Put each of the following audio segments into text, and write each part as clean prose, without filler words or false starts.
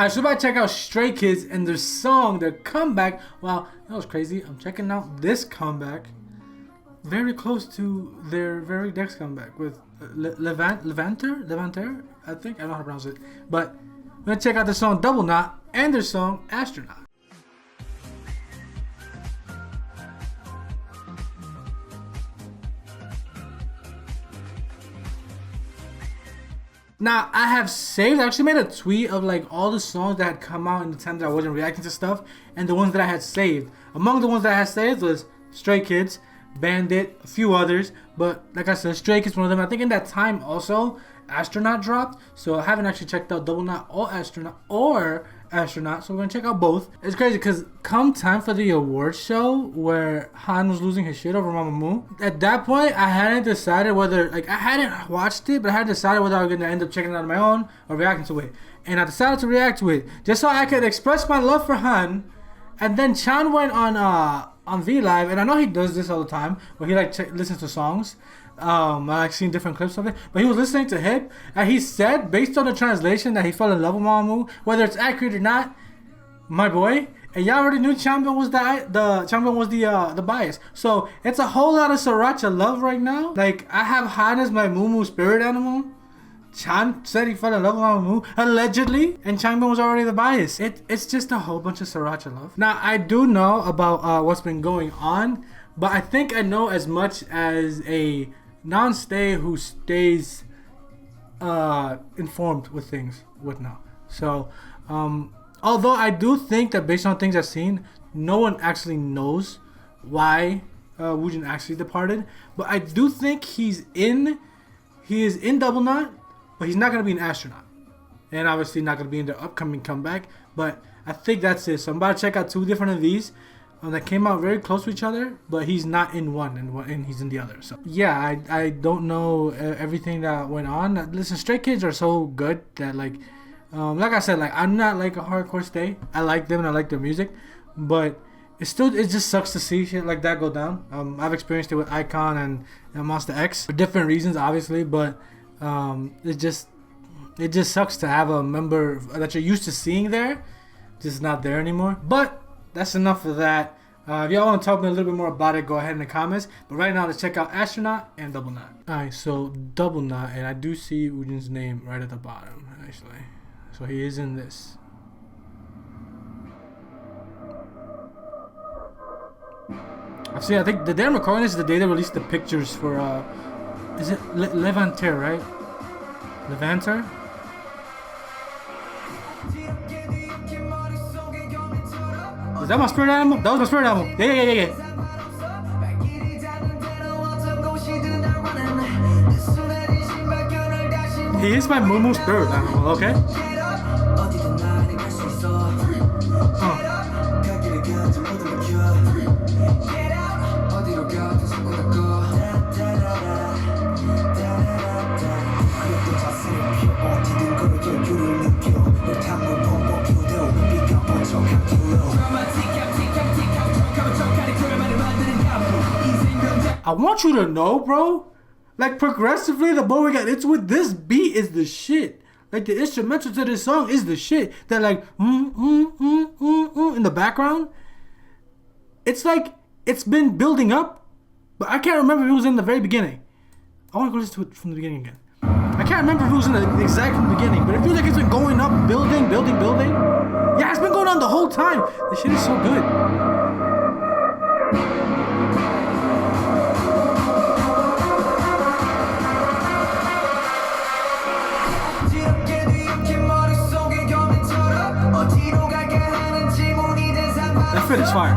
Alright, so about to check out Stray Kids and their song, their comeback. Wow, that was crazy. I'm checking out this comeback. Very close to their very next comeback with Levanter, I think. I don't know how to pronounce it. But we're going to check out the song Double Knot and their song Astronaut. Now, I have saved, I actually made a tweet of like all the songs that had come out in the time that I wasn't reacting to stuff and the ones that I had saved. Among the ones that I had saved was Stray Kids, Bandit, a few others, but like I said, Stray Kids one of them. I think in that time also, Astronaut dropped, so I haven't actually checked out Double Knot or Astronaut, so we're gonna check out both. It's crazy because come time for the awards show where Han was losing his shit over MOOMOO, at that point I hadn't decided whether, like I hadn't watched it, but I hadn't decided whether I was gonna end up checking it out on my own or reacting to it. And I decided to react to it just so I could express my love for Han. And then Chan went on V Live, and I know he does this all the time, where he like listens to songs. I've seen different clips of it, but he was listening to Hip, and he said, based on the translation, that he fell in love with MOOMOO. Whether it's accurate or not, my boy, and y'all already knew changbin was the bias. So it's a whole lot of sriracha love right now. Like I have Han as my MOOMOO spirit animal. Chan said he fell in love with MOOMOO, allegedly, and changbin was already the bias. It's just a whole bunch of sriracha love. Now, I do know about what's been going on, but I think I know as much as a non-stay who stays informed with things would know. So, although I do think that based on things I've seen, no one actually knows why woojin actually departed, but I do think he is in Double Knot, but he's not going to be an Astronaut. And obviously not going to be in the upcoming comeback. But I think that's it. So I'm about to check out two different of these that came out very close to each other. But he's not in one and he's in the other. So yeah, I don't know everything that went on. Listen, Stray Kids are so good that like I said, like I'm not like a hardcore stay. I like them and I like their music. But it just sucks to see shit like that go down. I've experienced it with Icon and Monster X for different reasons, obviously. But it just sucks to have a member that you're used to seeing there just not there anymore. But that's enough of that. If y'all want to talk to me a little bit more about it, go ahead in the comments. But right now, let's check out Astronaut and Double Knot. Alright, so Double Knot, and I do see woojin's name right at the bottom, actually. So he is in this. I think the day I'm recording this is the day they released the pictures for is it Levanter, right? Levanter? Is that my spirit animal? That was my spirit animal. Yeah. He is my MOOMOO spirit animal, okay? I want you to know, bro, like progressively the more we get into it, this beat is the shit. Like the instrumental to this song is the shit. That like in the background, it's like it's been building up, but I can't remember if it was in the very beginning. I want to go listen to it from the beginning again. I can't remember if it was in the exact from the beginning, but it feels like it's been going up, building. Yeah, it's been going on the whole time. This shit is so good. That fit is fire.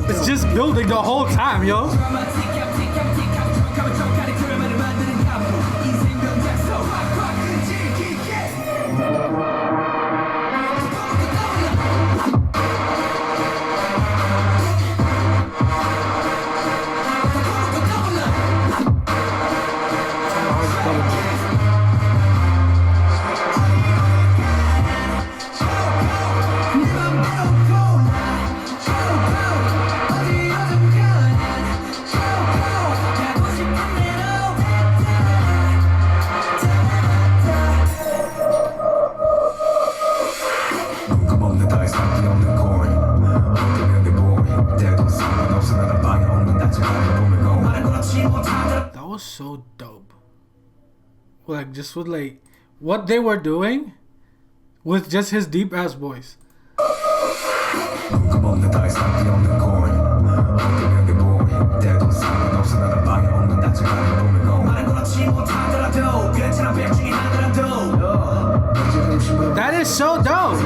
It's just building the whole time, yo. was so dope. Like, just with like what they were doing with just his deep ass voice. That is so dope.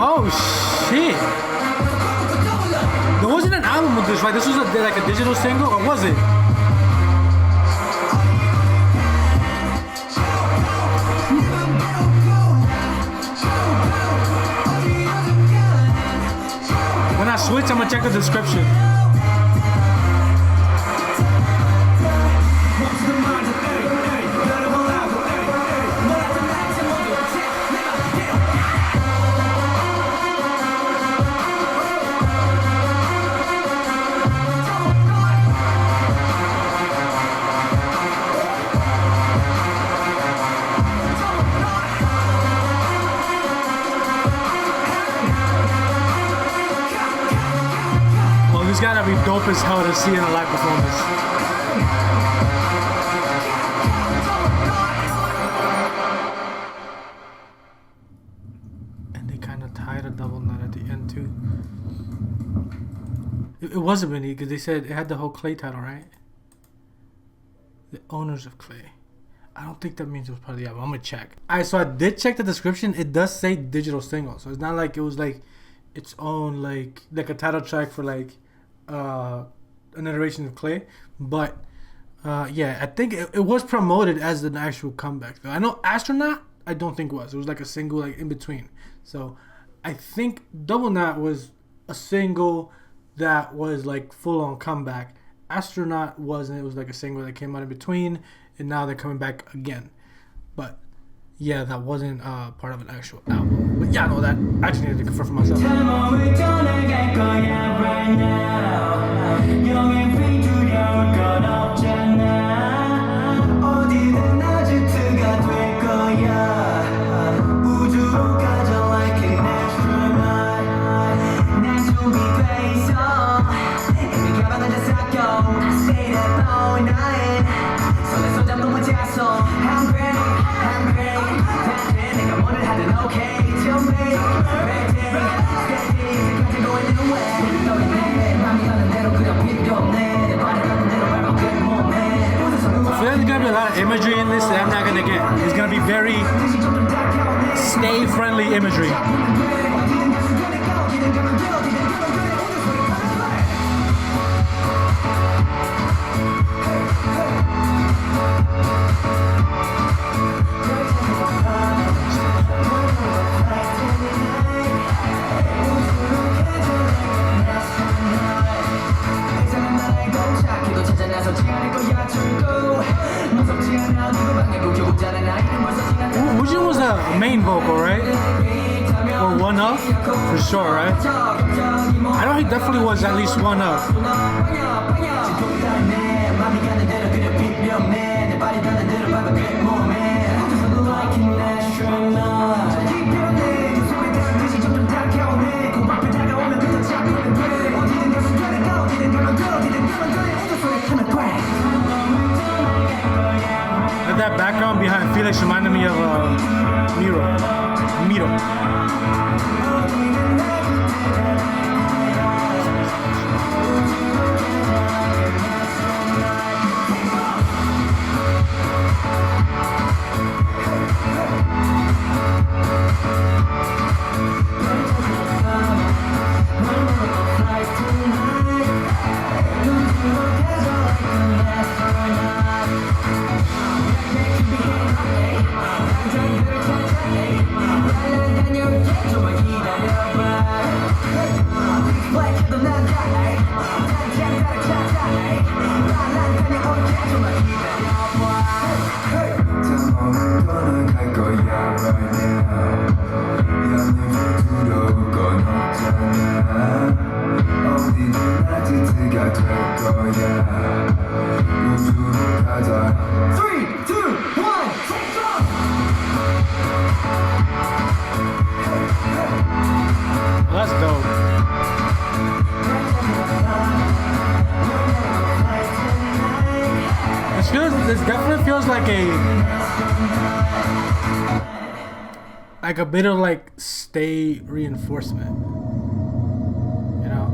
Oh shit! There wasn't an album with this, right? This was like a digital single, or was it? When I switch, I'm gonna check the description. It's gotta be dope as hell to see in a live performance. And they kind of tied a double knot at the end too. It wasn't mini because they said it had the whole Clay title, right? The owners of Clay. I don't think that means it was part of the album. I'm gonna check. Alright, so I did check the description. It does say digital single, so it's not like it was like its own like a title track for like an iteration of Clay, but yeah, I think it was promoted as an actual comeback though. I know Astronaut, I don't think it was like a single like in between, so I think Double Knot was a single that was like full on comeback. Astronaut wasn't. It was like a single that came out in between, and now they're coming back again. But yeah, that wasn't part of an actual album. But yeah, I know that. I just needed to confirm for myself. There's gonna be a lot of imagery in this that I'm not gonna get. It's gonna be very stay-friendly imagery. Woojin was a main vocal, right? Or one of, for sure, right? I know he definitely was at least one of. That background behind Felix reminded me of Miro. That's dope. This definitely feels like a bit of like stay reinforcement, you know.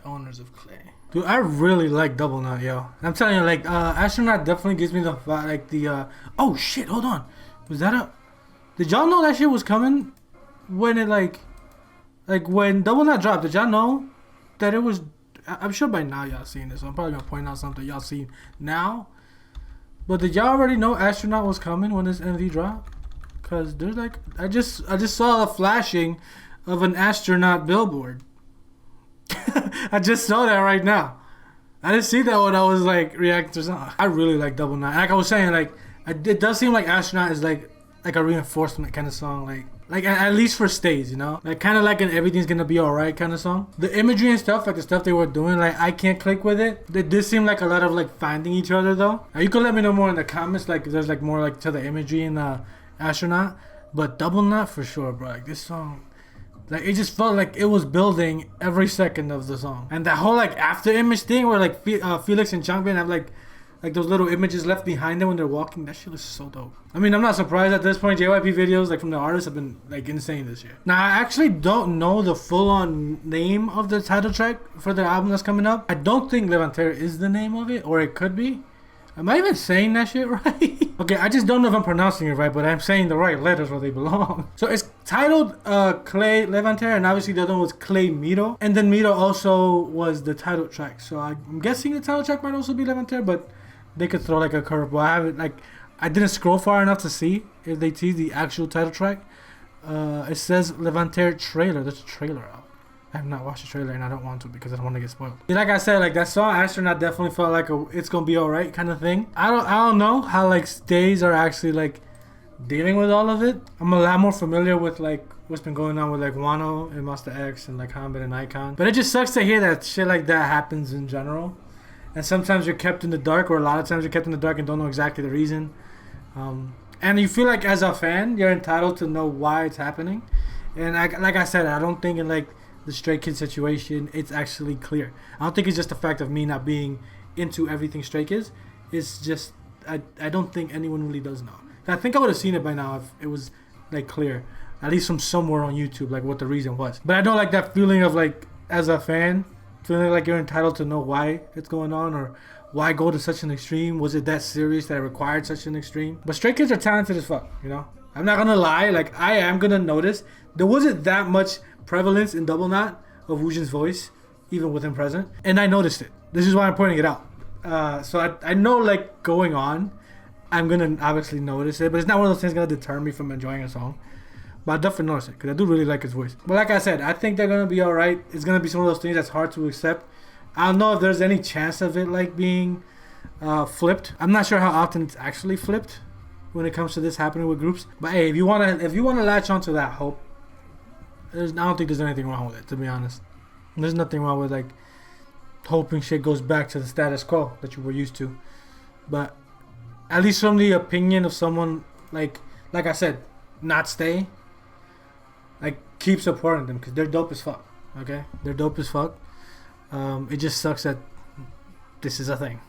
Owners of Clay. Dude, I really like Double Knot, yo. I'm telling you, like, Astronaut definitely gives me the like the oh shit, hold on. Was that a did y'all know that shit was coming when it like when Double Knot dropped? Did y'all know that it was? I'm sure by now y'all seen this, so I'm probably gonna point out something y'all see now. But did y'all already know Astronaut was coming when this MV dropped? Cause there's like I just saw a flashing of an Astronaut billboard. I just saw that right now. I didn't see that when I was like reacting to something. I really like Double Knot. Like I was saying, like it does seem like Astronaut is like a reinforcement kind of song, like at least for stays, you know, like kind of like an everything's gonna be alright kind of song. The imagery and stuff, like the stuff they were doing, like I can't click with it. It did seem like a lot of like finding each other though. Now, you could let me know more in the comments, like if there's like more like to the imagery in Astronaut, but Double Knot for sure, bro. Like this song, like it just felt like it was building every second of the song, and that whole like after image thing where like Felix and Changbin have like those little images left behind them when they're walking. That shit was so dope. I mean, I'm not surprised at this point. JYP videos like from the artists have been like insane this year. Now I actually don't know the full-on name of the title track for the album that's coming up. I don't think Levanter is the name of it, or it could be. Am I even saying that shit right? Okay, I just don't know if I'm pronouncing it right, but I'm saying the right letters where they belong. So it's titled Clay Levanter, and obviously the other one was Clay Miro. And then Miro also was the title track. So I'm guessing the title track might also be Levanter, but they could throw like a curveball. I didn't scroll far enough to see if they teased the actual title track. It says Levanter trailer. There's a trailer out. I have not watched the trailer and I don't want to because I don't want to get spoiled. Like I said, like that song Astronaut definitely felt like it's gonna be alright kind of thing. I don't know how like stays are actually like dealing with all of it. I'm a lot more familiar with like what's been going on with like Wano and Master X and like Hanbin and Icon. But it just sucks to hear that shit like that happens in general. And sometimes you're kept in the dark, or a lot of times you're kept in the dark and don't know exactly the reason. And you feel like as a fan, you're entitled to know why it's happening. And like I said, I don't think in like the Stray Kids situation, it's actually clear. I don't think it's just the fact of me not being into everything Stray Kids. It's just, I don't think anyone really does know. I think I would have seen it by now if it was like clear, at least from somewhere on YouTube, like what the reason was. But I don't like that feeling of like, as a fan, feeling like you're entitled to know why it's going on, or why go to such an extreme. Was it that serious that it required such an extreme? But Stray Kids are talented as fuck, you know? I'm not gonna lie, like I am gonna notice there wasn't that much prevalence in Double Knot of woojin's voice, even with him present, and I noticed it. This is why I'm pointing it out. So I know like going on, I'm gonna obviously notice it, but it's not one of those things gonna deter me from enjoying a song. But I definitely notice it because I do really like his voice. But like I said, I think they're gonna be alright. It's gonna be some of those things that's hard to accept. I don't know if there's any chance of it like being flipped. I'm not sure how often it's actually flipped when it comes to this happening with groups. But hey, if you wanna latch onto that hope, I don't think there's anything wrong with it, to be honest. There's nothing wrong with like hoping shit goes back to the status quo that you were used to. But at least from the opinion of someone like I said, not stay. Like keep supporting them because they're dope as fuck. Okay, they're dope as fuck. It just sucks that this is a thing.